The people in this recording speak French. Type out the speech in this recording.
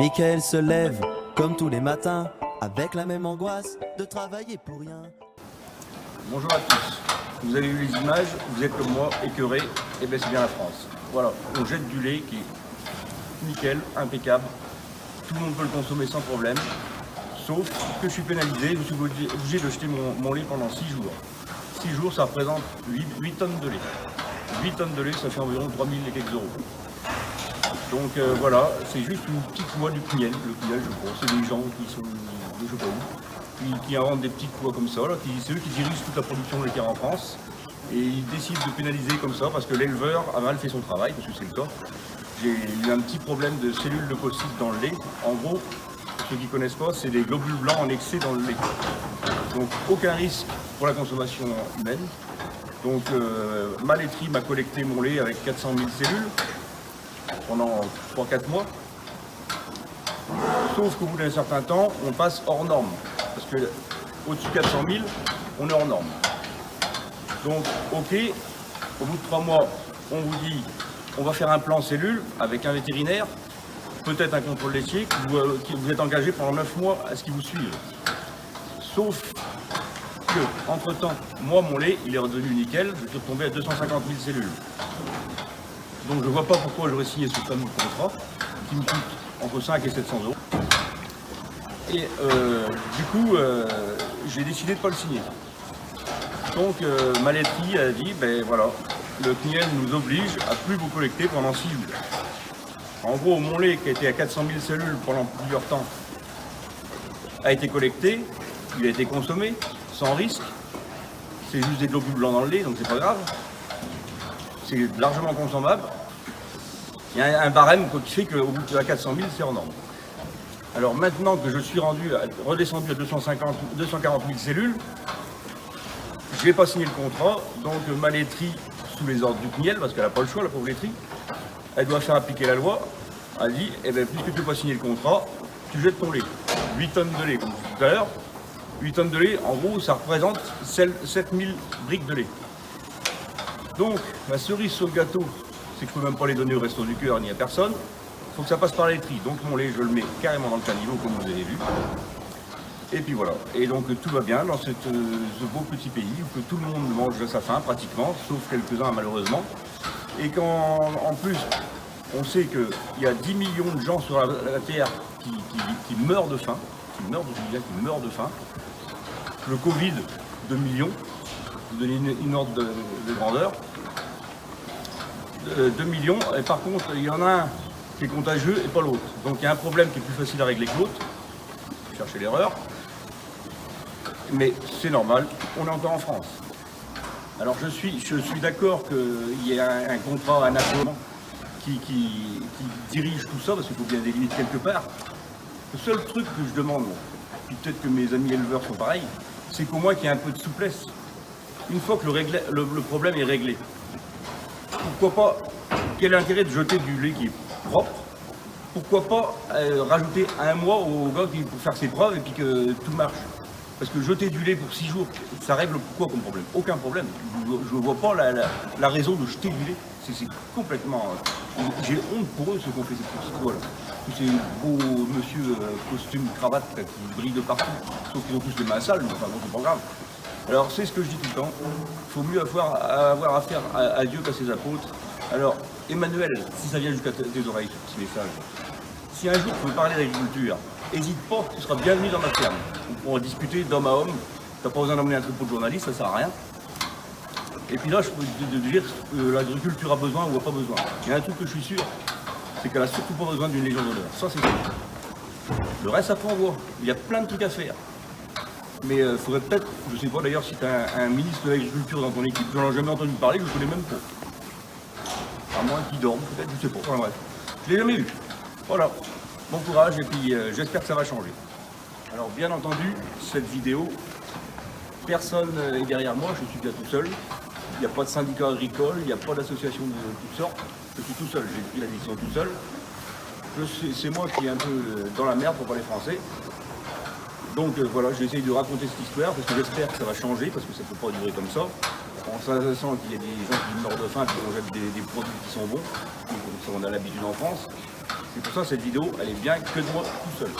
Mickaël se lève, comme tous les matins, avec la même angoisse de travailler pour rien. Bonjour à tous. Vous avez vu les images, vous êtes comme moi, écœurés, et bien c'est bien la France. Voilà, on jette du lait qui est nickel, impeccable. Tout le monde peut le consommer sans problème. Sauf que je suis pénalisé, je suis obligé de jeter mon lait pendant 6 jours. 6 jours, ça représente 8 tonnes de lait. 8 tonnes de lait, ça fait environ 3000 et quelques euros. Donc voilà, c'est juste une petite loi du CNIEL. Le CNIEL, je crois, c'est des gens qui sont, je sais pas où, qui inventent des petites lois comme ça. C'est eux qui dirigent toute la production laitière en France. Et ils décident de pénaliser comme ça parce que l'éleveur a mal fait son travail, parce que c'est le cas. J'ai eu un petit problème de cellules leucocytes dans le lait. En gros, pour ceux qui ne connaissent pas, c'est des globules blancs en excès dans le lait. Donc aucun risque pour la consommation humaine. Donc ma laiterie m'a collecté mon lait avec 400 000 cellules pendant 3-4 mois. Sauf qu'au bout d'un certain temps, on passe hors norme. Parce que au-dessus de 400 000, on est hors norme. Donc ok, au bout de 3 mois, on vous dit on va faire un plan cellule avec un vétérinaire, peut-être un contrôle laitier, qui vous êtes engagé pendant 9 mois à ce qu'ils vous suivent. Sauf que, entre-temps, moi, mon lait, il est redevenu nickel, je suis retombé à 250 000 cellules. Donc je ne vois pas pourquoi j'aurais signé ce fameux contrat, qui me coûte entre 5 et 700 euros. Et du coup, j'ai décidé de ne pas le signer. Donc ma laiterie a dit, ben voilà, le CNIEL nous oblige à plus vous collecter pendant 6 jours. En gros, mon lait qui était à 400 000 cellules pendant plusieurs temps a été collecté, il a été consommé sans risque. C'est juste des globules blancs dans le lait, donc c'est pas grave. C'est largement consommable. Il y a un barème qui fait qu'au bout de 400 000, c'est hors norme. Alors maintenant que je suis redescendu à 240 000 cellules, je n'ai pas signé le contrat, donc ma laiterie, sous les ordres du CNIEL, parce qu'elle n'a pas le choix, la pauvre laiterie, elle doit faire appliquer la loi. Elle dit, eh bien, puisque tu n'as pas signé le contrat, tu jettes ton lait. 8 tonnes de lait, comme tout à l'heure. 8 tonnes de lait, en gros, ça représente 7000 briques de lait. Donc, la cerise sur le gâteau, c'est que je ne peux même pas les donner au Resto du Cœur ni à personne. Il faut que ça passe par la laiterie. Donc, mon lait, je le mets carrément dans le caniveau, comme vous avez vu. Et puis voilà. Et donc, tout va bien dans ce beau petit pays où que tout le monde mange à sa faim, pratiquement, sauf quelques-uns, malheureusement. Et qu'en plus, on sait qu'il y a 10 millions de gens sur la Terre qui meurent de faim, qui meurent de faim. Le Covid, 2 millions, vous donnez une ordre de grandeur. 2 millions, et par contre, il y en a un qui est contagieux et pas l'autre. Donc il y a un problème qui est plus facile à régler que l'autre. Cherchez l'erreur. Mais c'est normal, on est encore en France. Alors je suis d'accord qu'il y ait un contrat, un accord qui dirige tout ça, parce qu'il faut bien des limites quelque part. Le seul truc que je demande, puis peut-être que mes amis éleveurs sont pareils, c'est qu'au moins qu'il y ait un peu de souplesse. Une fois que le problème est réglé, pourquoi pas, quel est l'intérêt de jeter du lait qui est propre? Pourquoi pas rajouter un mois au gars pour faire ses preuves et puis que tout marche? Parce que jeter du lait pour 6 jours, ça règle quoi comme problème? Aucun problème. Je ne vois pas la raison de jeter du lait. C'est complètement... J'ai honte pour eux, ceux qui ont fait cette petite là. Tous ces beaux monsieur costumes, cravates qui brillent de partout. Sauf qu'ils ont tous les mains sales, mais enfin bon, c'est pas grave. Alors c'est ce que je dis tout le temps. Il faut mieux avoir affaire à Dieu qu'à ses apôtres. Alors, Emmanuel, si ça vient jusqu'à tes oreilles, ce petit message, si un jour tu veux parler d'agriculture, n'hésite pas, tu seras bienvenu dans ma ferme. On pourra discuter d'homme à homme. Tu n'as pas besoin d'emmener un troupeau de journalistes, ça ne sert à rien. Et puis là, je peux te dire que l'agriculture a besoin ou n'a pas besoin. Il y a un truc que je suis sûr, c'est qu'elle n'a surtout pas besoin d'une légion d'honneur. Ça, c'est sûr. Le reste, après, on voit. Il y a plein de trucs à faire. Mais il faudrait peut-être, je ne sais pas d'ailleurs si tu as un ministre de l'agriculture dans ton équipe, je n'en ai jamais entendu parler, je ne connais même pas. À moins qu'il dorme, peut-être, je ne sais pas. Enfin, bref. Je ne l'ai jamais vu. Voilà. Bon courage et puis j'espère que ça va changer. Alors bien entendu, cette vidéo, personne n'est derrière moi, je suis bien tout seul. Il n'y a pas de syndicat agricole, il n'y a pas d'association de toutes sortes. Je suis tout seul, j'ai pris la décision tout seul. C'est moi qui est un peu dans la merde pour parler français. Donc voilà, j'essaye de raconter cette histoire parce que j'espère que ça va changer, parce que ça ne peut pas durer comme ça. En sachant qu'il y a des gens qui meurent de faim et qui jettent des produits qui sont bons, comme on a l'habitude en France. C'est pour ça que cette vidéo, elle est bien que de moi tout seul.